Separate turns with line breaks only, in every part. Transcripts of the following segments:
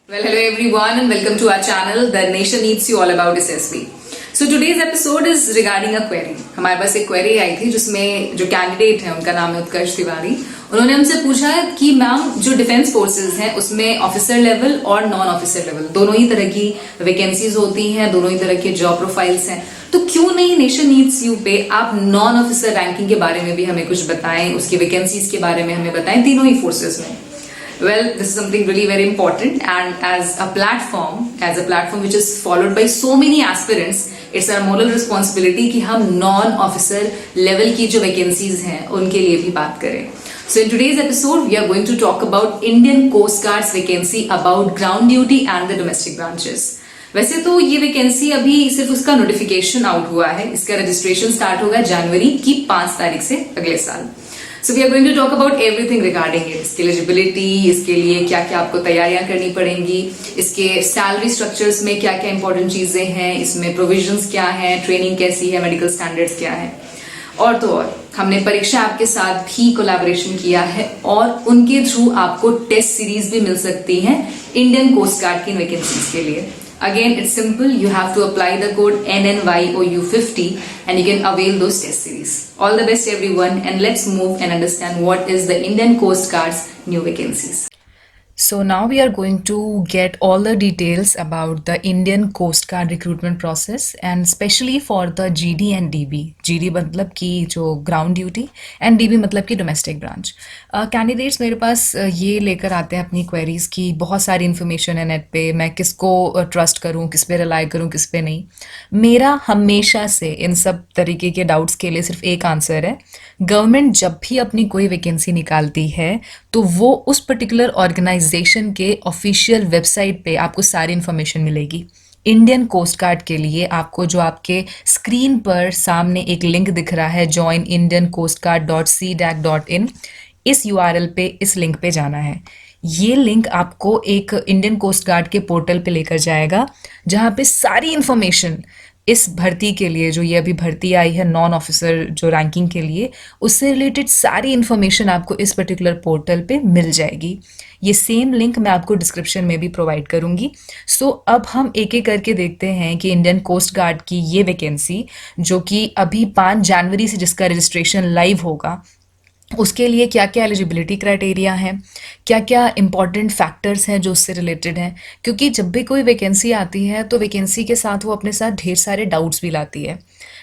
Well, hello everyone and welcome to our channel. The nation needs you all about SSB. So today's episode is regarding a query. हमारे पास एक query आई थी जिसमें जो candidate है उनका नाम है उत्कर्ष तिवारी. उन्होंने हमसे पूछा कि मैम जो डिफेंस फोर्सेस हैं उसमें ऑफिसर लेवल और नॉन ऑफिसर लेवल दोनों ही तरह की वैकेंसीज होती हैं, दोनों ही तरह के जॉब प्रोफाइल्स हैं. तो क्यों नहीं नेशन नीड्स यू पे आप नॉन ऑफिसर रैंकिंग के बारे में भी हमें कुछ बताएं, उसकी वैकेंसीज के बारे में हमें बताएं तीनों ही फोर्सेस में. Well, this is something really very important, and as a platform which is followed by so many aspirants, it's our moral responsibility कि हम non-officer level की जो vacancies हैं उनके लिए भी बात करें. So in today's episode, we are going to talk about Indian Coast Guard's vacancy about ground duty and the domestic branches. वैसे तो ये वैकेंसी अभी सिर्फ उसका नोटिफिकेशन आउट हुआ है, इसका रजिस्ट्रेशन स्टार्ट होगा जनवरी की 5 तारीख से अगले साल. So we are going to talk about everything regarding it. इसकी एलिजिबिलिटी, इसके लिए क्या क्या आपको तैयारियां करनी पड़ेंगी, इसके सैलरी स्ट्रक्चर्स में क्या क्या इंपॉर्टेंट चीजें हैं, इसमें प्रोविजंस क्या हैं, ट्रेनिंग कैसी है, मेडिकल स्टैंडर्ड्स क्या है. और तो और हमने परीक्षा ऐप के साथ भी कोलैबोरेशन किया है और उनके थ्रू आपको टेस्ट सीरीज भी मिल सकती हैं इंडियन कोस्ट गार्ड की वैकेंसीज के लिए. Again, it's simple. You have to apply the code NNYOU50 and you can avail those test series. All the best everyone, and let's move and understand what is the Indian Coast Guard's new vacancies. So now we are going to get all the details about the Indian Coast Guard recruitment process and especially for the GD and DB. GD मतलब कि जो ground duty and DB मतलब कि domestic branch. Candidates मेरे पास ये लेकर आते हैं अपनी queries की बहुत सारी information है नेट पे, मैं किसको ट्रस्ट करूँ, किस पे रिलाई करूँ, किस पे नहीं. मेरा हमेशा से इन सब तरीके के डाउट्स के लिए सिर्फ एक आंसर है. गवर्नमेंट जब भी अपनी कोई वैकेंसी निकालती है तो वो उस पर्टिकुलर ऑर्गेनाइजेशन के ऑफिशियल वेबसाइट पे आपको सारी इन्फॉर्मेशन मिलेगी. इंडियन कोस्ट गार्ड के लिए आपको जो आपके स्क्रीन पर सामने एक लिंक दिख रहा है joinindiancoastguard.cdac.in, इस URL पे, इस लिंक पे जाना है. ये लिंक आपको एक इंडियन कोस्ट गार्ड के पोर्टल पे लेकर जाएगा जहाँ पे सारी इन्फॉर्मेशन इस भर्ती के लिए, जो ये अभी भर्ती आई है नॉन ऑफिसर जो रैंकिंग के लिए, उससे रिलेटेड सारी इन्फॉर्मेशन आपको इस पर्टिकुलर पोर्टल पे मिल जाएगी. ये सेम लिंक मैं आपको डिस्क्रिप्शन में भी प्रोवाइड करूँगी. सो अब हम एक एक करके देखते हैं कि इंडियन कोस्ट गार्ड की ये वैकेंसी जो कि अभी 5 जनवरी से जिसका रजिस्ट्रेशन लाइव होगा, उसके लिए क्या क्या एलिजिबिलिटी क्राइटेरिया हैं, क्या क्या इंपॉर्टेंट फैक्टर्स हैं जो उससे रिलेटेड हैं. क्योंकि जब भी कोई वैकेंसी आती है तो वैकेंसी के साथ वो अपने साथ ढेर सारे डाउट्स भी लाती है.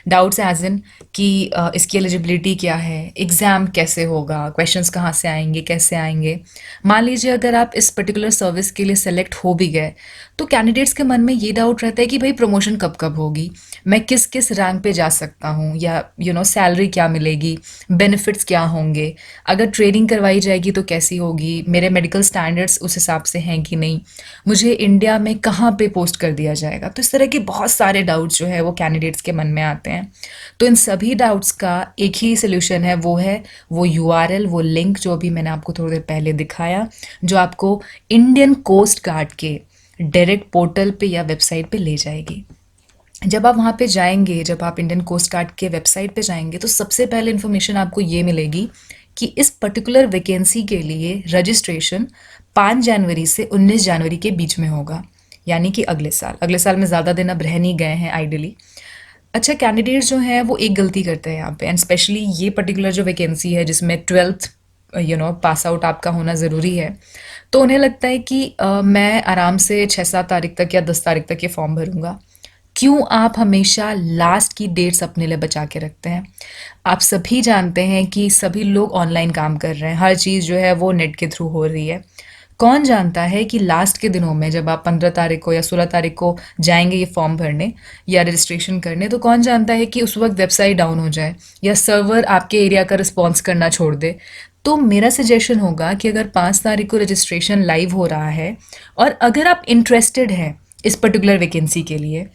डाउट्स एज इन कि इसकी एलिजिबिलिटी क्या है, एग्ज़ाम कैसे होगा, क्वेश्चंस कहाँ से आएंगे, कैसे आएंगे. मान लीजिए अगर आप इस पर्टिकुलर सर्विस के लिए सेलेक्ट हो भी गए तो कैंडिडेट्स के मन में ये डाउट रहता है कि भाई प्रमोशन कब कब होगी, मैं किस किस रैंक पे जा सकता हूँ, या सैलरी क्या मिलेगी, बेनिफिट्स क्या होंगे, अगर ट्रेनिंग करवाई जाएगी तो कैसी होगी, मेरे मेडिकल स्टैंडर्ड्स उस हिसाब से हैं कि नहीं, मुझे इंडिया में कहाँ पे पोस्ट कर दिया जाएगा. तो इस तरह के बहुत सारे डाउट्स जो है वो कैंडिडेट्स के मन में आते हैं. तो इन सभी डाउट्स का एक ही सोल्यूशन है, वो URL, वो लिंक जो अभी मैंने आपको थोड़ी देर पहले दिखाया, जो आपको इंडियन कोस्ट गार्ड के डायरेक्ट पोर्टल पे या वेबसाइट पे ले जाएगी. जब आप वहाँ पे जाएंगे, जब आप इंडियन कोस्ट गार्ड के वेबसाइट पे जाएंगे तो सबसे पहले इन्फॉर्मेशन आपको ये मिलेगी कि इस पर्टिकुलर वैकेंसी के लिए रजिस्ट्रेशन 5 जनवरी से 19 जनवरी के बीच में होगा, यानी कि अगले साल में ज़्यादा दिन अब रह नहीं गए हैं आइडियली. अच्छा, कैंडिडेट्स जो हैं वो एक गलती करते हैं यहाँ पे, एंड स्पेशली ये पर्टिकुलर जो वैकेंसी है जिसमें 12th पास आउट आपका होना ज़रूरी है, तो उन्हें लगता है कि मैं आराम से 6-7 तारीख तक या 10 तारीख तक ये फॉर्म भरूंगा. क्यों आप हमेशा लास्ट की डेट्स अपने लिए बचा के रखते हैं? आप सभी जानते हैं कि सभी लोग ऑनलाइन काम कर रहे हैं, हर चीज़ जो है वो नेट के थ्रू हो रही है. कौन जानता है कि लास्ट के दिनों में जब आप 15 तारीख को या 16 तारीख को जाएंगे ये फॉर्म भरने या रजिस्ट्रेशन करने, तो कौन जानता है कि उस वक्त वेबसाइट डाउन हो जाए या सर्वर आपके एरिया का रिस्पॉन्स करना छोड़ दे. तो मेरा सजेशन होगा कि अगर 5 तारीख को रजिस्ट्रेशन लाइव हो रहा है और अगर आप इंटरेस्टेड हैं इस पर्टिकुलर वैकेंसी के लिए,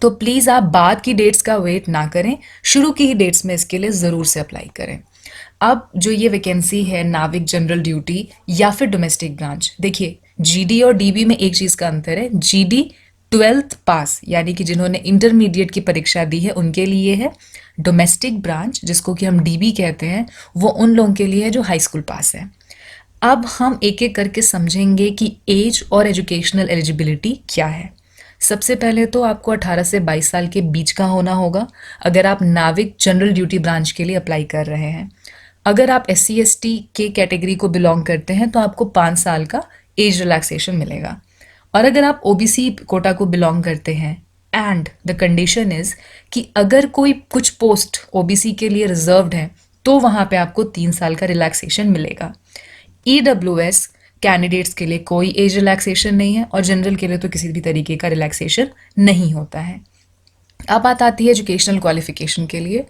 तो प्लीज़ आप बाद की डेट्स का वेट ना करें, शुरू की ही डेट्स में इसके लिए ज़रूर से अप्लाई करें. अब जो ये वैकेंसी है नाविक जनरल ड्यूटी या फिर डोमेस्टिक ब्रांच, देखिए GD और DB में एक चीज़ का अंतर है. GD 12th पास यानी कि जिन्होंने इंटरमीडिएट की परीक्षा दी है उनके लिए है. डोमेस्टिक ब्रांच जिसको कि हम DB कहते हैं वो उन लोगों के लिए है जो हाई स्कूल पास है. अब हम एक एक करके समझेंगे कि एज और एजुकेशनल एलिजिबिलिटी क्या है। सबसे पहले तो आपको 18 से 22 साल के बीच का होना होगा अगर आप नाविक जनरल ड्यूटी ब्रांच के लिए अप्लाई कर रहे हैं। अगर आप SC/ST के कैटेगरी को बिलोंग करते हैं तो आपको 5 साल का एज रिलैक्सेशन मिलेगा। और अगर आप OBC कोटा को बिलोंग करते हैं एंड द कंडीशन इज कि अगर कोई कुछ पोस्ट OBC के लिए रिजर्व्ड है तो वहाँ पे आपको 3 साल का रिलैक्सेशन मिलेगा। EWS कैंडिडेट्स के लिए कोई एज रिलैक्सेशन नहीं है और जनरल के लिए तो किसी भी तरीके का रिलैक्सेशन नहीं होता है। अब बात आती है एजुकेशनल क्वालिफिकेशन के लिए।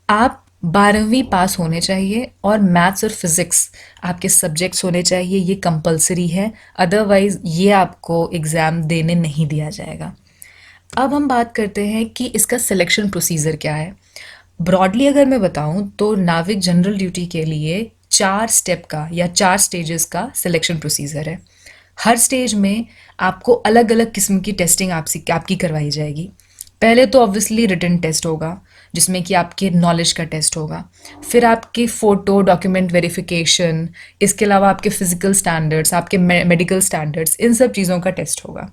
आप 12वीं पास होने चाहिए और मैथ्स और फिजिक्स आपके सब्जेक्ट्स होने चाहिए, ये कंपलसरी है, अदरवाइज ये आपको एग्ज़ाम देने नहीं दिया जाएगा। अब हम बात करते हैं कि इसका सिलेक्शन प्रोसीजर क्या है। ब्रॉडली अगर मैं बताऊं तो नाविक जनरल ड्यूटी के लिए 4 स्टेप का या 4 स्टेजेस का सिलेक्शन प्रोसीजर है। हर स्टेज में आपको अलग अलग किस्म की टेस्टिंग आपकी करवाई जाएगी। पहले तो ऑब्वियसली रिटन टेस्ट होगा जिसमें कि आपके नॉलेज का टेस्ट होगा, फिर आपकी फ़ोटो डॉक्यूमेंट वेरिफिकेशन, इसके अलावा आपके फिजिकल स्टैंडर्ड्स, आपके मेडिकल स्टैंडर्ड्स, इन सब चीज़ों का टेस्ट होगा।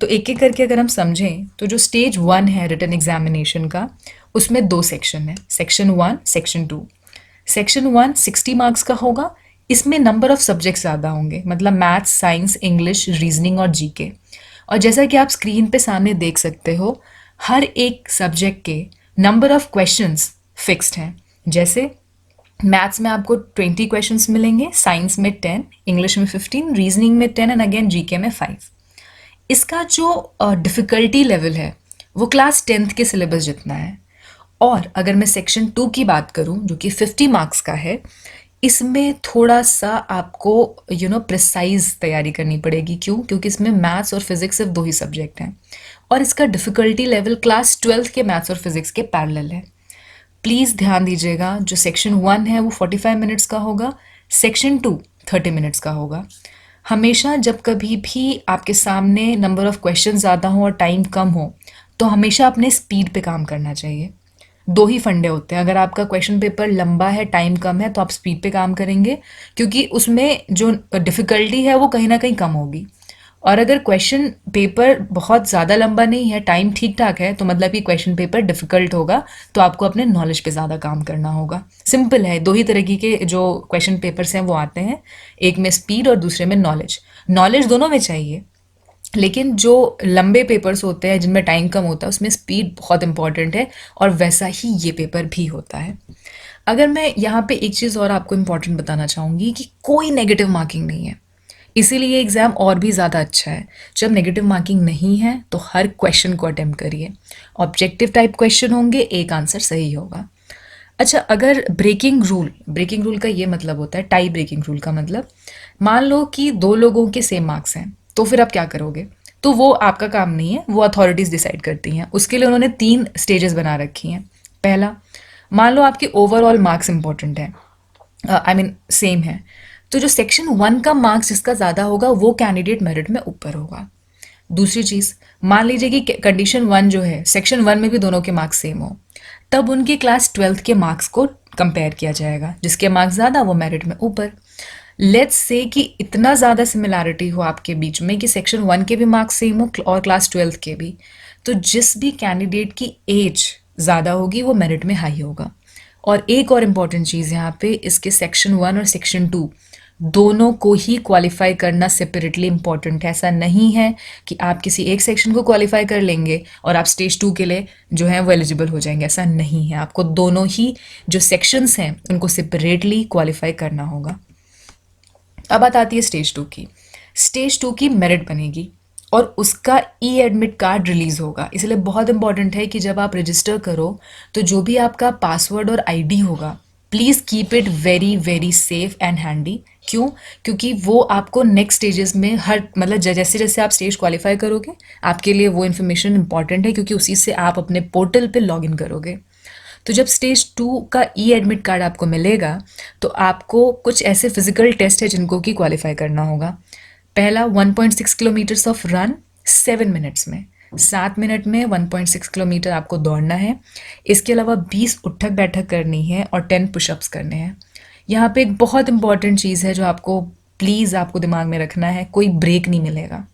तो एक एक करके अगर हम समझें तो जो स्टेज 1 है रिटन एग्जामिनेशन का, उसमें 2 सेक्शन है, सेक्शन 1, सेक्शन 2। सेक्शन 1 60 मार्क्स का होगा। इसमें नंबर ऑफ सब्जेक्ट्स ज़्यादा होंगे, मतलब मैथ्स, साइंस, इंग्लिश, रीजनिंग और GK। और जैसा कि आप स्क्रीन पे सामने देख सकते हो, हर एक सब्जेक्ट के नंबर ऑफ क्वेश्चंस फिक्स्ड हैं। जैसे मैथ्स में आपको 20 क्वेश्चंस मिलेंगे, साइंस में 10, इंग्लिश में 15, रीजनिंग में 10 एंड अगेन GK में 5। इसका जो डिफ़िकल्टी लेवल है वो क्लास 10th के सिलेबस जितना है। और अगर मैं सेक्शन 2 की बात करूं जो कि 50 मार्क्स का है, इसमें थोड़ा सा आपको प्रिसाइज तैयारी करनी पड़ेगी। क्यों? क्योंकि इसमें मैथ्स और फिजिक्स सिर्फ 2 ही सब्जेक्ट हैं और इसका डिफ़िकल्टी लेवल क्लास 12th के मैथ्स और फिजिक्स के पैरेलल है। प्लीज़ ध्यान दीजिएगा, जो सेक्शन 1 है वो 45 मिनट्स का होगा, सेक्शन 2 30 मिनट्स का होगा। हमेशा जब कभी भी आपके सामने नंबर ऑफ क्वेश्चन ज़्यादा हो और टाइम कम हो तो हमेशा अपने स्पीड पे काम करना चाहिए। 2 ही फंडे होते हैं, अगर आपका क्वेश्चन पेपर लंबा है, टाइम कम है, तो आप स्पीड पे काम करेंगे क्योंकि उसमें जो डिफ़िकल्टी है वो कहीं ना कहीं कम होगी। और अगर क्वेश्चन पेपर बहुत ज़्यादा लंबा नहीं है, टाइम ठीक ठाक है, तो मतलब कि क्वेश्चन पेपर डिफ़िकल्ट होगा, तो आपको अपने नॉलेज पे ज़्यादा काम करना होगा। सिंपल है, 2 ही तरीके के जो क्वेश्चन पेपर्स हैं वो आते हैं, एक में स्पीड और दूसरे में नॉलेज। नॉलेज दोनों में चाहिए, लेकिन जो लंबे पेपर्स होते हैं जिनमें टाइम कम होता है उसमें स्पीड बहुत इंपॉर्टेंट है और वैसा ही ये पेपर भी होता है। अगर मैं यहाँ पे एक चीज़ और आपको इम्पॉर्टेंट बताना चाहूँगी कि कोई नेगेटिव मार्किंग नहीं है, इसीलिए एग्ज़ाम और भी ज़्यादा अच्छा है। जब नेगेटिव मार्किंग नहीं है तो हर क्वेश्चन को अटेम्प्ट करिए। ऑब्जेक्टिव टाइप क्वेश्चन होंगे, एक आंसर सही होगा। अच्छा, अगर ब्रेकिंग रूल का ये मतलब होता है, टाई ब्रेकिंग रूल का मतलब, मान लो कि 2 लोगों के सेम मार्क्स हैं, तो फिर आप क्या करोगे? तो वो आपका काम नहीं है, वो अथॉरिटीज़ डिसाइड करती हैं। उसके लिए उन्होंने 3 स्टेजेस बना रखी हैं। पहला, मान लो आपके ओवरऑल मार्क्स इंपॉर्टेंट है, आई मीन सेम है, तो जो सेक्शन 1 का मार्क्स जिसका ज़्यादा होगा वो कैंडिडेट मेरिट में ऊपर होगा। दूसरी चीज़, मान लीजिए कि कंडीशन 1 जो है, सेक्शन 1 में भी दोनों के मार्क्स सेम हो, तब उनके क्लास 12th के मार्क्स को कंपेयर किया जाएगा, जिसके मार्क्स ज़्यादा वो मेरिट में ऊपर। लेट्स से कि इतना ज़्यादा सिमिलैरिटी हो आपके बीच में कि सेक्शन 1 के भी मार्क्स सेम हो और क्लास 12th के भी, तो जिस भी कैंडिडेट की एज ज़्यादा होगी वो मेरिट में हाई होगा। और एक और इम्पॉर्टेंट चीज़ यहाँ पे, इसके सेक्शन 1 और सेक्शन 2 दोनों को ही क्वालिफाई करना सेपरेटली इम्पॉर्टेंट है। ऐसा नहीं है कि आप किसी एक सेक्शन को क्वालिफाई कर लेंगे और आप स्टेज 2 के लिए जो है वो एलिजिबल हो जाएंगे, ऐसा नहीं है। आपको दोनों ही जो सेक्शंस हैं उनको सेपरेटली क्वालिफाई करना होगा। अब बात आती है स्टेज 2 की। स्टेज 2 की मेरिट बनेगी और उसका एडमिट कार्ड रिलीज होगा। इसलिए बहुत इंपॉर्टेंट है कि जब आप रजिस्टर करो तो जो भी आपका पासवर्ड और ID होगा, please keep it very very safe and handy. क्यों? क्योंकि वो आपको नेक्स्ट स्टेजेस में हर मतलब जैसे जैसे आप स्टेज क्वालिफाई करोगे आपके लिए वो इन्फॉर्मेशन इंपॉर्टेंट है, क्योंकि उसी से आप अपने पोर्टल पे लॉगिन करोगे। तो जब स्टेज 2 का एडमिट कार्ड आपको मिलेगा तो आपको कुछ ऐसे फिजिकल टेस्ट है जिनको कि क्वालिफाई करना होगा। पहला, 1.6 किलोमीटर्स ऑफ रन 7 मिनट्स में, 7 मिनट में 1.6 किलोमीटर आपको दौड़ना है। इसके अलावा 20 उठक बैठक करनी है और 10 पुशअप्स करने हैं। यहाँ पे एक बहुत इंपॉर्टेंट चीज़ है जो आपको प्लीज़ आपको दिमाग में रखना है, कोई ब्रेक नहीं मिलेगा।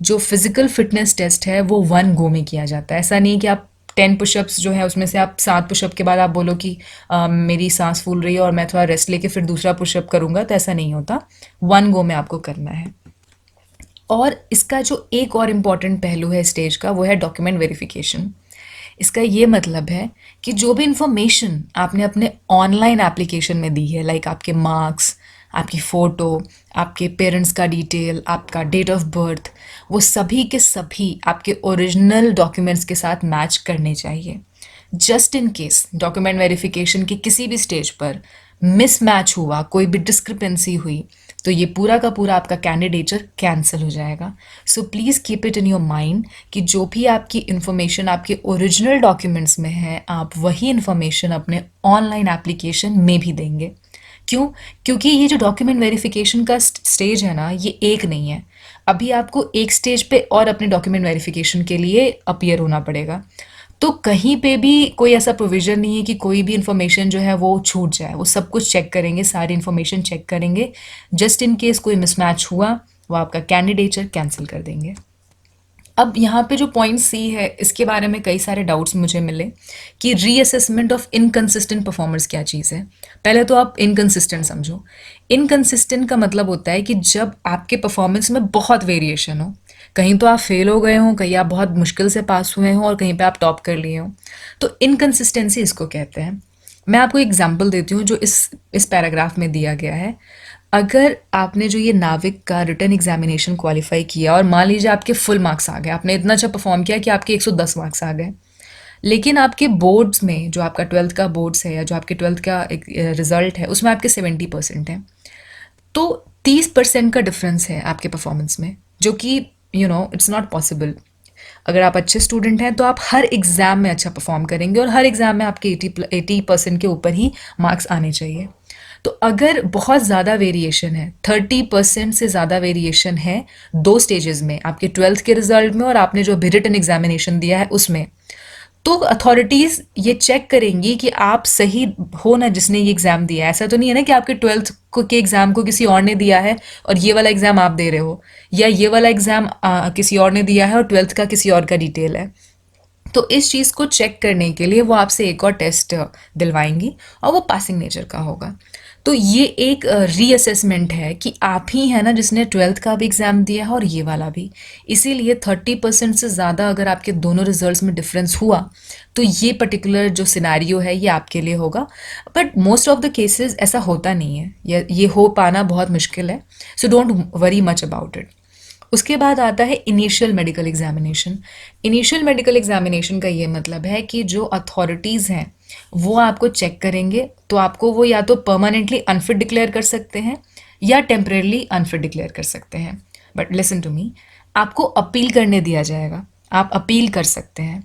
जो फिजिकल फिटनेस टेस्ट है वो 1 गो में किया जाता है। ऐसा नहीं कि आप 10 पुशअप्स जो है उसमें से आप 7 पुशअप के बाद आप बोलो कि मेरी सांस फूल रही है और मैं थोड़ा रेस्ट लेके फिर दूसरा पुशअप करूँगा, तो ऐसा नहीं होता। 1 गो में आपको करना है। और इसका जो एक और इम्पॉर्टेंट पहलू है स्टेज का, वो है डॉक्यूमेंट वेरिफिकेशन। इसका ये मतलब है कि जो भी इंफॉर्मेशन आपने अपने ऑनलाइन एप्लीकेशन में दी है, लाइक आपके मार्क्स, आपकी फ़ोटो, आपके पेरेंट्स का डिटेल, आपका डेट ऑफ बर्थ, वो सभी के सभी आपके ओरिजिनल डॉक्यूमेंट्स के साथ मैच करने चाहिए। Just in case document verification के किसी भी स्टेज पर मिसमैच हुआ, कोई भी डिस्क्रिपेंसी हुई, तो ये पूरा का पूरा आपका कैंडिडेचर कैंसिल हो जाएगा। So please keep it in your mind कि जो भी आपकी इन्फॉर्मेशन आपके ओरिजिनल डॉक्यूमेंट्स में है, आप वही इन्फॉर्मेशन अपने ऑनलाइन एप्लीकेशन में भी देंगे। क्यों? क्योंकि ये जो डॉक्यूमेंट वेरिफिकेशन का स्टेज है ना, ये एक नहीं है। अभी आपको एक स्टेज पे और अपने डॉक्यूमेंट वेरिफिकेशन के लिए अपीयर होना पड़ेगा। तो कहीं पे भी कोई ऐसा प्रोविज़न नहीं है कि कोई भी इन्फॉर्मेशन जो है वो छूट जाए। वो सब कुछ चेक करेंगे, सारी इन्फॉर्मेशन चेक करेंगे। जस्ट इन केस कोई मिसमैच हुआ, वो आपका कैंडिडेचर कैंसिल कर देंगे। अब यहाँ पे जो पॉइंट सी है, इसके बारे में कई सारे डाउट्स मुझे मिले कि रीअसेसमेंट ऑफ इनकंसिस्टेंट परफॉर्मर्स क्या चीज़ है। पहले तो आप इनकंसिस्टेंट समझो। इनकंसिस्टेंट का मतलब होता है कि जब आपके परफॉर्मेंस में बहुत वेरिएशन हो, कहीं तो आप फेल हो गए हों, कहीं आप बहुत मुश्किल से पास हुए हों और कहीं पे आप टॉप कर लिए हों, तो इनकंसिस्टेंसी इसको कहते हैं। मैं आपको एग्जांपल देती हूँ जो इस पैराग्राफ में दिया गया है। अगर आपने जो ये नाविक का रिटन एग्जामिनेशन क्वालिफाई किया और मान लीजिए आपके फुल मार्क्स आ गए, आपने इतना अच्छा परफॉर्म किया कि आपके 110 मार्क्स आ गए, लेकिन आपके बोर्ड्स में जो आपका 12th का बोर्ड्स है या जो आपके 12th का एक रिजल्ट है उसमें आपके 70% है, तो 30% का डिफरेंस है आपके परफॉर्मेंस में, जो कि इट्स नॉट पॉसिबल। अगर आप अच्छे स्टूडेंट हैं तो आप हर एग्ज़ाम में अच्छा परफॉर्म करेंगे और हर एग्ज़ाम में आपके 80% के ऊपर ही मार्क्स आने चाहिए। तो अगर बहुत ज़्यादा वेरिएशन है, 30% से ज़्यादा वेरिएशन है दो स्टेजेस में, आपके 12th के रिजल्ट में और आपने जो अभी रिटन एग्जामिनेशन दिया है उसमें, तो अथॉरिटीज़ ये चेक करेंगी कि आप सही हो ना जिसने ये एग्ज़ाम दिया है। ऐसा तो नहीं है ना कि आपके 12th को के एग्ज़ाम को किसी और ने दिया है और ये वाला एग्ज़ाम आप दे रहे हो, या ये वाला एग्ज़ाम किसी और ने दिया है और 12th का किसी और का डिटेल है। तो इस चीज़ को चेक करने के लिए वो आपसे एक और टेस्ट दिलवाएंगी और वो पासिंग नेचर का होगा। तो ये एक रीअसेसमेंट है कि आप ही है ना जिसने 12th का भी एग्ज़ाम दिया है और ये वाला भी। इसीलिए 30% से ज़्यादा अगर आपके दोनों रिजल्ट्स में डिफरेंस हुआ तो ये पर्टिकुलर जो सिनेरियो है ये आपके लिए होगा। But most of the cases ऐसा होता नहीं है, ये हो पाना बहुत मुश्किल है। So don't worry much about it. उसके बाद आता है initial medical examination. Initial medical examination का ये मतलब है कि जो अथॉरिटीज़ हैं वो आपको चेक करेंगे, तो आपको वो या तो परमानेंटली अनफिट डिक्लेयर कर सकते हैं या टेम्परेली अनफिट डिक्लेयर कर सकते हैं। बट लिसन टू मी, आपको अपील करने दिया जाएगा, आप अपील कर सकते हैं।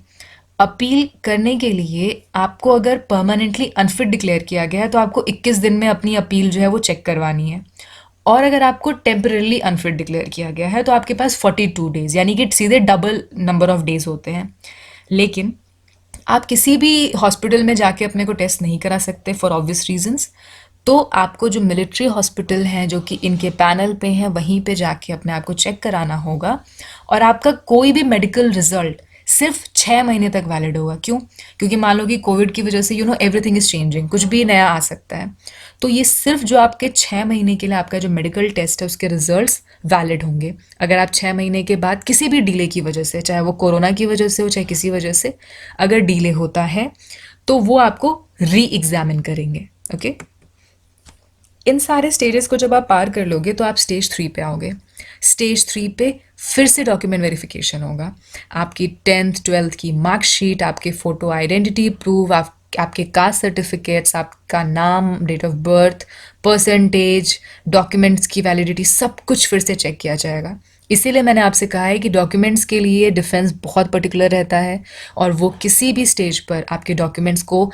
अपील करने के लिए आपको अगर परमानेंटली अनफिट डिक्लेयर किया गया है तो आपको 21 दिन में अपनी अपील जो है वो चेक करवानी है। और अगर आपको टेम्परली अनफिट डिक्लेयर किया गया है तो आपके पास 42 डेज, यानी कि सीधे डबल नंबर ऑफ डेज होते हैं। लेकिन आप किसी भी हॉस्पिटल में जाके अपने को टेस्ट नहीं करा सकते फॉर ऑब्वियस रीजंस। तो आपको जो मिलिट्री हॉस्पिटल हैं जो कि इनके पैनल पे हैं वहीं पे जाके अपने आप को चेक कराना होगा। और आपका कोई भी मेडिकल रिजल्ट सिर्फ 6 महीने तक वैलिड होगा। क्यों? क्योंकि मान लो कि कोविड की वजह से एवरीथिंग इज चेंजिंग, कुछ भी नया आ सकता है। तो ये सिर्फ जो आपके 6 महीने के लिए आपका जो मेडिकल टेस्ट है उसके रिजल्ट्स वैलिड होंगे। अगर आप 6 महीने के बाद किसी भी डिले की वजह से, चाहे वो कोरोना की वजह से हो चाहे किसी वजह से, अगर डिले होता है तो वो आपको री एग्जामिन करेंगे। ओके, इन सारे स्टेजेस को जब आप पार कर लोगे तो आप स्टेज 3 पे आओगे। स्टेज 3 पे फिर से डॉक्यूमेंट वेरिफिकेशन होगा। आपकी 10th 12th की मार्कशीट, आपके फ़ोटो आइडेंटिटी प्रूफ, आपके कास्ट सर्टिफिकेट्स, आपका नाम, date of birth, percentage, documents की वैलिडिटी, सब कुछ फिर से चेक किया जाएगा। इसीलिए मैंने आपसे कहा है कि डॉक्यूमेंट्स के लिए डिफेंस बहुत पर्टिकुलर रहता है और वो किसी भी स्टेज पर आपके डॉक्यूमेंट्स को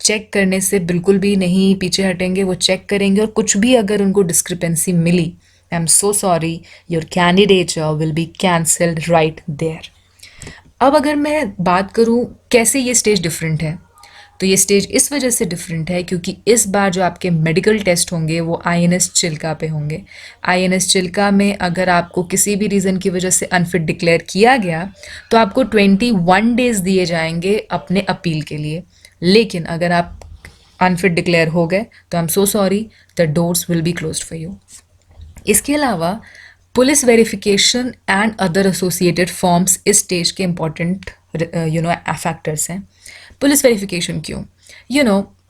चेक करने से बिल्कुल भी नहीं पीछे हटेंगे। वो चेक करेंगे और कुछ भी अगर उनको डिस्क्रिपेंसी मिली, I am so sorry, your candidature will be cancelled right there. अब अगर मैं बात करूं कैसे ये स्टेज डिफरेंट है, तो ये स्टेज इस वजह से डिफरेंट है क्योंकि इस बार जो आपके मेडिकल टेस्ट होंगे वो आईएनएस चिल्का पे होंगे। आईएनएस चिल्का में अगर आपको किसी भी रीज़न की वजह से अनफिट डिक्लेयर किया गया तो आपको 21 डेज दिए जाएंगे अपने अपील के लिए। लेकिन अगर आप अनफिट डिक्लेयर हो गए तो आई am so sorry, the doors will be closed for you. इसके अलावा police verification and other associated forms इस स्टेज के इम्पॉर्टेंट फैक्टर्स हैं। पुलिस वेरिफिकेशन क्यों?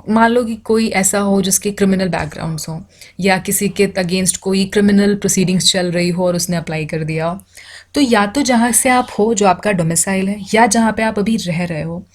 मान लो कि कोई ऐसा हो जिसके क्रिमिनल बैकग्राउंड्स हो या किसी के अगेंस्ट कोई क्रिमिनल प्रोसीडिंग्स चल रही हो और उसने अप्लाई कर दिया हो, तो या तो जहाँ से आप हो जो आपका डोमिसाइल है या जहाँ पे आप अभी रह रहे हो,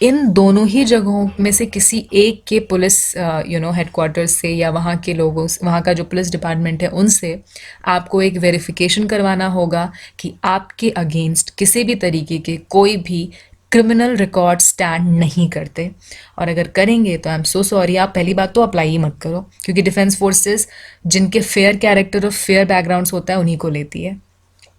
इन दोनों ही जगहों में से किसी एक के पुलिस हेडक्वार्टर्स से या वहाँ के लोगों से, वहाँ का जो पुलिस डिपार्टमेंट है उनसे आपको एक वेरिफिकेशन करवाना होगा कि आपके अगेंस्ट किसी भी तरीके के कोई भी क्रिमिनल रिकॉर्ड स्टैंड नहीं करते। और अगर करेंगे तो आई एम सो सॉरी, आप पहली बात तो अप्लाई ही मत करो क्योंकि डिफेंस फोर्सेस जिनके फेयर कैरेक्टर और फेयर बैकग्राउंड्स होता है उन्हीं को लेती है।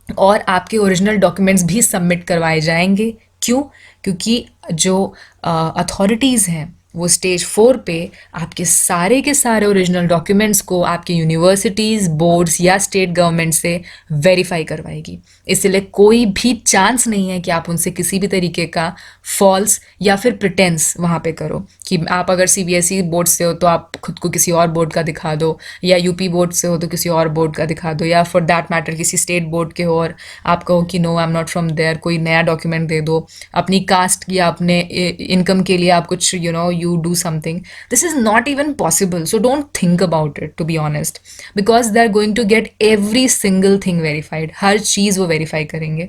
और आपके ओरिजिनल डॉक्यूमेंट्स भी सबमिट करवाए जाएंगे। क्यों? क्योंकि जो अथॉरिटीज़ हैं वो स्टेज 4 पे आपके सारे के सारे ओरिजिनल डॉक्यूमेंट्स को आपके यूनिवर्सिटीज़, बोर्ड्स या स्टेट गवर्नमेंट से वेरीफाई करवाएगी। इसलिए कोई भी चांस नहीं है कि आप उनसे किसी भी तरीके का फॉल्स या फिर प्रिटेंस वहाँ पे करो कि आप अगर सीबीएसई बोर्ड से हो तो आप खुद को किसी और बोर्ड का दिखा दो, या यूपी बोर्ड से हो तो किसी और बोर्ड का दिखा दो, या फॉर दैट मैटर किसी स्टेट बोर्ड के हो और आप कहो कि no I am not from there, कोई नया डॉक्यूमेंट दे दो अपनी कास्ट या अपने इनकम के लिए आप कुछ you do something. This is not even possible, so don't think about it, to be honest, because they're going to get every single thing verified. हर चीज़ वो वेरीफाई करेंगे।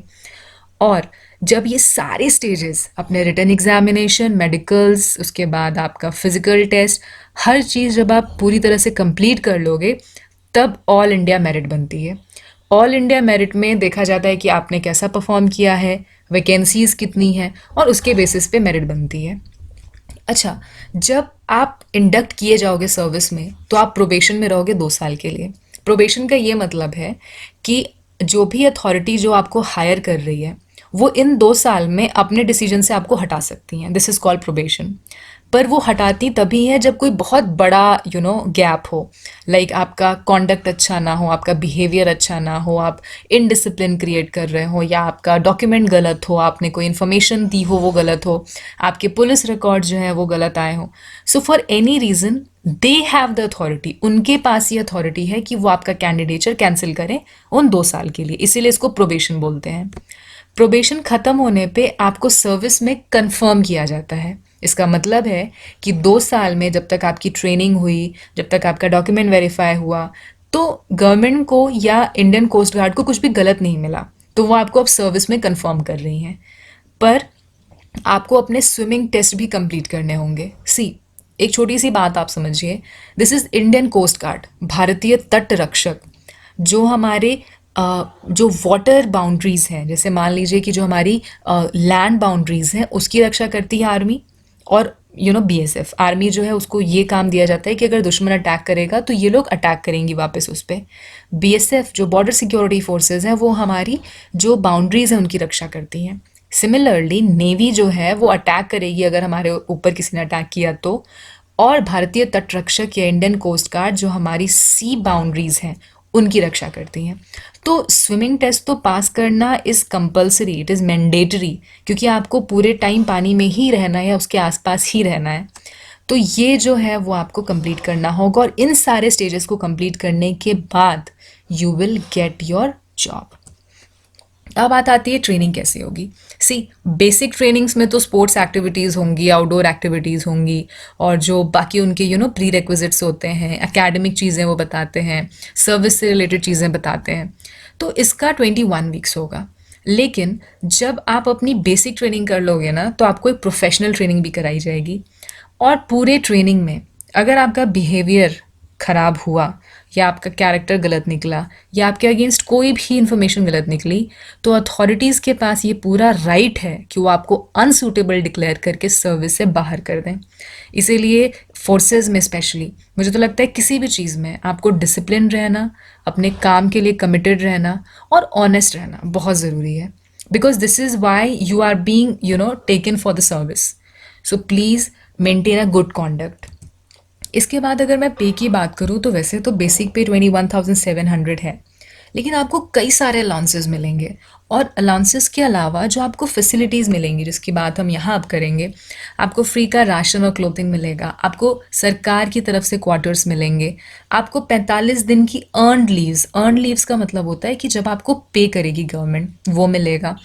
और जब ये सारे स्टेजेस अपने रिटन एग्जामिनेशन, मेडिकल्स, उसके बाद आपका फिजिकल टेस्ट, हर चीज़ जब आप पूरी तरह से कंप्लीट कर लोगे तब ऑल इंडिया मेरिट बनती है। ऑल इंडिया मेरिट में देखा जाता है कि आपने कैसा परफॉर्म किया है, वैकेंसीज कितनी हैं, और उसके बेसिस पे मेरिट बनती है। अच्छा, जब आप इंडक्ट किए जाओगे सर्विस में तो आप प्रोबेशन में रहोगे 2 साल के लिए। प्रोबेशन का ये मतलब है कि जो भी अथॉरिटी जो आपको हायर कर रही है वो इन 2 साल में अपने डिसीजन से आपको हटा सकती हैं। This is called probation. पर वो हटाती तभी है जब कोई बहुत बड़ा गैप हो, लाइक आपका कॉन्डक्ट अच्छा ना हो, आपका बिहेवियर अच्छा ना हो, आप इनडिसिप्लिन क्रिएट कर रहे हो, या आपका डॉक्यूमेंट गलत हो, आपने कोई इन्फॉर्मेशन दी हो वो गलत हो, आपके पुलिस रिकॉर्ड जो है वो गलत आए हो। So for any reason they have the authority, उनके पास ये अथॉरिटी है कि वो आपका कैंडिडेचर कैंसिल करें उन 2 साल के लिए। इसीलिए इसको प्रोबेशन बोलते हैं। प्रोबेशन ख़त्म होने पे आपको सर्विस में कंफर्म किया जाता है। इसका मतलब है कि 2 साल में जब तक आपकी ट्रेनिंग हुई, जब तक आपका डॉक्यूमेंट वेरीफाई हुआ, तो गवर्नमेंट को या इंडियन कोस्ट गार्ड को कुछ भी गलत नहीं मिला, तो वो आपको अब सर्विस में कंफर्म कर रही हैं। पर आपको अपने स्विमिंग टेस्ट भी कंप्लीट करने होंगे। एक छोटी सी बात आप समझिए, this is Indian Coast Guard, भारतीय तट रक्षक। जो हमारे जो वाटर बाउंड्रीज़ हैं, जैसे मान लीजिए कि जो हमारी लैंड बाउंड्रीज़ हैं उसकी रक्षा करती है आर्मी, और बीएसएफ। आर्मी जो है उसको ये काम दिया जाता है कि अगर दुश्मन अटैक करेगा तो ये लोग अटैक करेंगी वापस उस पर। बीएसएफ जो बॉर्डर सिक्योरिटी फोर्सेस हैं वो हमारी जो बाउंड्रीज़ हैं उनकी रक्षा करती हैं। सिमिलरली नेवी जो है वो अटैक करेगी अगर हमारे ऊपर किसी ने अटैक किया तो, और भारतीय तटरक्षक या इंडियन कोस्ट गार्ड जो हमारी सी बाउंड्रीज़ हैं उनकी रक्षा करती हैं। तो स्विमिंग टेस्ट तो पास करना is compulsory, it is mandatory, क्योंकि आपको पूरे टाइम पानी में ही रहना है या उसके आसपास ही रहना है। तो ये जो है वो आपको कंप्लीट करना होगा, और इन सारे स्टेजेस को कंप्लीट करने के बाद you will get your job. अब बात आती है ट्रेनिंग कैसे होगी। बेसिक ट्रेनिंग्स में तो स्पोर्ट्स एक्टिविटीज़ होंगी, आउटडोर एक्टिविटीज़ होंगी, और जो बाकी उनके प्री रिक्विजिट्स होते हैं, एकेडमिक चीज़ें वो बताते हैं, सर्विस से रिलेटेड चीज़ें बताते हैं। तो इसका 21 वीक्स होगा। लेकिन जब आप अपनी बेसिक ट्रेनिंग कर लोगे ना तो आपको एक प्रोफेशनल ट्रेनिंग भी कराई जाएगी, और पूरे ट्रेनिंग में अगर आपका बिहेवियर ख़राब हुआ या आपका कैरेक्टर गलत निकला या आपके अगेंस्ट कोई भी इंफॉर्मेशन गलत निकली, तो अथॉरिटीज़ के पास ये पूरा राइट है कि वो आपको अनसूटेबल डिक्लेयर करके सर्विस से बाहर कर दें। इसीलिए फोर्सेस में स्पेशली मुझे तो लगता है किसी भी चीज़ में आपको डिसिप्लिन रहना, अपने काम के लिए कमिटेड रहना और ऑनेस्ट रहना बहुत ज़रूरी है, because this is why you are being taken for the service. So please maintain a good conduct. इसके बाद अगर मैं पे की बात करूँ तो वैसे तो बेसिक पे 21,700 है, लेकिन आपको कई सारे अलाउंसेस मिलेंगे, और अलाउंसेस के अलावा जो आपको फैसिलिटीज़ मिलेंगी जिसकी बात हम यहाँ अब करेंगे, आपको फ्री का राशन और क्लोथिंग मिलेगा, आपको सरकार की तरफ से क्वार्टर्स मिलेंगे, आपको 45 दिन की अर्नड लीव्स का मतलब होता है कि जब आपको पे करेगी गवर्नमेंट वो मिलेगा।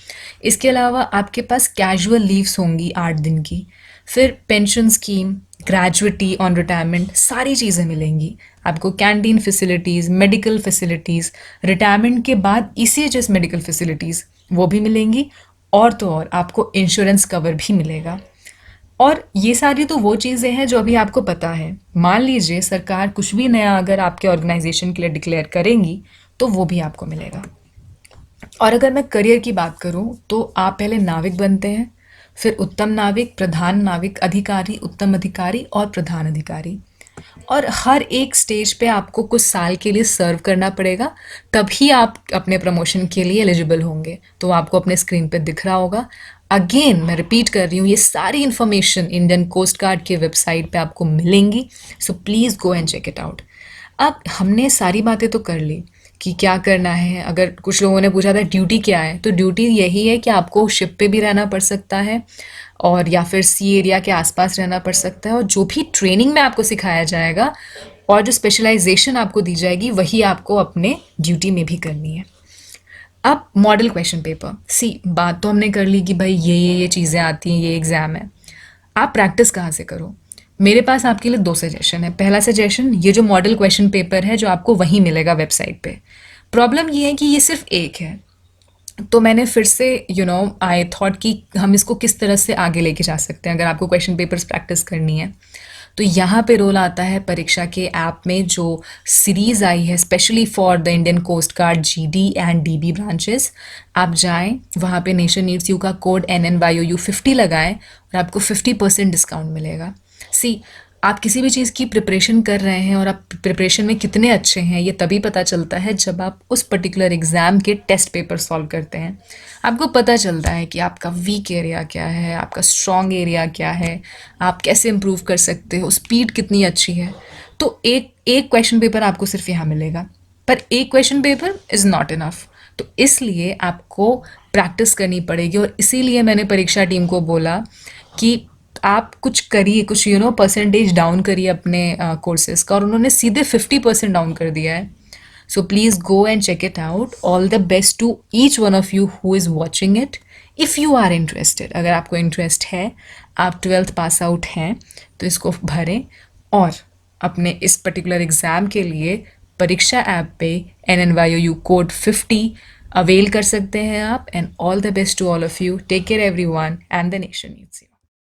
इसके अलावा आपके पास कैजुअल लीव्स होंगी 8 दिन की, फिर पेंशन स्कीम, ग्रेजुइटी ऑन रिटायरमेंट, सारी चीज़ें मिलेंगी आपको। Canteen facilities, medical facilities, retirement के बाद ईसीएचएस मेडिकल फैसिलिटीज़ वो भी मिलेंगी, और तो और आपको इंश्योरेंस कवर भी मिलेगा। और ये सारी तो वो चीज़ें हैं जो अभी आपको पता है। मान लीजिए सरकार कुछ भी नया अगर आपके ऑर्गेनाइजेशन के लिए डिक्लेयर करेंगी तो वो भी आपको मिलेगा। और अगर मैं करियर की बात करूं तो आप पहले नाविक बनते हैं, फिर उत्तम नाविक, प्रधान नाविक, अधिकारी, उत्तम अधिकारी और प्रधान अधिकारी। और हर एक स्टेज पे आपको कुछ साल के लिए सर्व करना पड़ेगा, तभी आप अपने प्रमोशन के लिए एलिजिबल होंगे। तो आपको अपने स्क्रीन पे दिख रहा होगा। अगेन मैं रिपीट कर रही हूँ, ये सारी इन्फॉर्मेशन इंडियन कोस्ट गार्ड के वेबसाइट पे आपको मिलेंगी, so please go and check it out. अब हमने सारी बातें तो कर ली कि क्या करना है। अगर कुछ लोगों ने पूछा था ड्यूटी क्या है, तो ड्यूटी यही है कि आपको शिप पे भी रहना पड़ सकता है, और या फिर सी एरिया के आसपास रहना पड़ सकता है, और जो भी ट्रेनिंग में आपको सिखाया जाएगा और जो स्पेशलाइजेशन आपको दी जाएगी वही आपको अपने ड्यूटी में भी करनी है। अब मॉडल क्वेश्चन पेपर, बात तो हमने कर ली कि भाई ये चीज़ें आती हैं, ये एग्ज़ाम है। आप प्रैक्टिस कहाँ से करो? मेरे पास आपके लिए 2 सजेशन है। पहला सजेशन, ये जो मॉडल क्वेश्चन पेपर है जो आपको वहीं मिलेगा वेबसाइट पे। प्रॉब्लम ये है कि ये सिर्फ एक है, तो मैंने फिर से आई थॉट कि हम इसको किस तरह से आगे लेके जा सकते हैं अगर आपको क्वेश्चन पेपर्स प्रैक्टिस करनी है। तो यहाँ पे रोल आता है परीक्षा के ऐप में जो सीरीज़ आई है specially for the Indian Coast Guard GD and DB branches. आप जाएं, वहाँ पे नेशन नीड्स यू का कोड NNYOU 50 लगाएं और आपको 50% डिस्काउंट मिलेगा। आप किसी भी चीज़ की प्रिपरेशन कर रहे हैं और आप प्रिपरेशन में कितने अच्छे हैं ये तभी पता चलता है जब आप उस पर्टिकुलर एग्ज़ाम के टेस्ट पेपर सॉल्व करते हैं। आपको पता चलता है कि आपका वीक एरिया क्या है, आपका स्ट्रॉन्ग एरिया क्या है, आप कैसे इम्प्रूव कर सकते हो, स्पीड कितनी अच्छी है। तो एक क्वेश्चन पेपर आपको सिर्फ यहाँ मिलेगा, पर एक question paper is not enough. तो इसलिए आपको प्रैक्टिस करनी पड़ेगी, और इसीलिए मैंने परीक्षा टीम को बोला कि आप कुछ करिए, कुछ परसेंटेज डाउन करिए अपने कोर्सेज का, और उन्होंने सीधे 50% डाउन कर दिया है। So please go and check it out. All the best to each one of you who is watching it. If you are interested, अगर आपको इंटरेस्ट है, आप 12th पास आउट हैं, तो इसको भरें और अपने इस पर्टिकुलर एग्ज़ाम के लिए परीक्षा ऐप पे NNYOU कोड 50 अवेल कर सकते हैं आप। And all the best to all of you. Take care everyone, and the nation needs you.